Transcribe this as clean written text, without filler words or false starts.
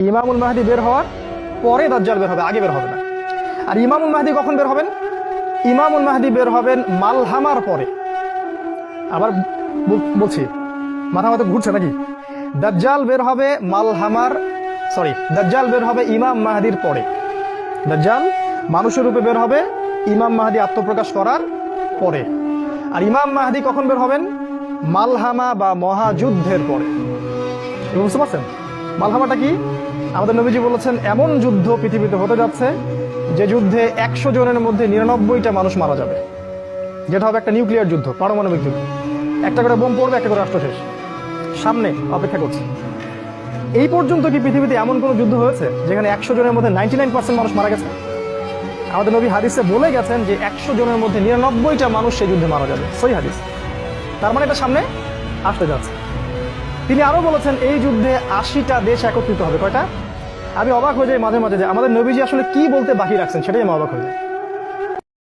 ইমামুল মাহদি বের হওয়ার পরে দাজ্জাল বের হবে, আগে বের হবে না। আর ইমামুল মাহদি কখন বের হবেন? ইমামুল মাহদি বের হবেন মালহামার পরে। আবার বলছি, মাথা ঘুরছে নাকি? দাজ্জাল বের হবে দাজ্জাল বের হবে ইমাম মাহদির পরে। দাজ্জাল মানুষের রূপে বের হবে ইমাম মাহদি আত্মপ্রকাশ করার পরে। আর ইমাম মাহদি কখন বের হবেন? মালহামা বা মহাযুদ্ধের পরে। বুঝতে পারছেন মালহামাটা কি? আমাদের নবীজি বলেছেন এমন যুদ্ধ পৃথিবীতে হতে যাচ্ছে যে যুদ্ধে 100 জনের মধ্যে 99টা মানুষ মারা যাবে, যেটা হবে একটা নিউক্লিয়ার যুদ্ধ, পারমাণবিক যুদ্ধ। একটা করে বোম পড়বে, একটা করে রাষ্ট্র শেষ। সামনে অপেক্ষা করছে। এই পর্যন্ত কি পৃথিবীতে এমন কোনো যুদ্ধ হয়েছে যেখানে 100 জনের মধ্যে 99% মানুষ মারা গেছে? আমাদের নবী হাদিসে বলে গেছেন যে 100 জনের মধ্যে 99টা মানুষ সেই যুদ্ধে মারা যাবে, সহি হাদিস। তার মানে এটা সামনে আসতে যাচ্ছে। তিনি আরো বলেছেন এই যুদ্ধে 80টা দেশ একত্রিত হবে। কয়টা? আমি অবাক হয়ে যাই মাঝে মাঝে যে আমাদের নবীজি আসলে কি বলতে বাকি রাখছেন, সেটাই আমি অবাক হয়ে যাই।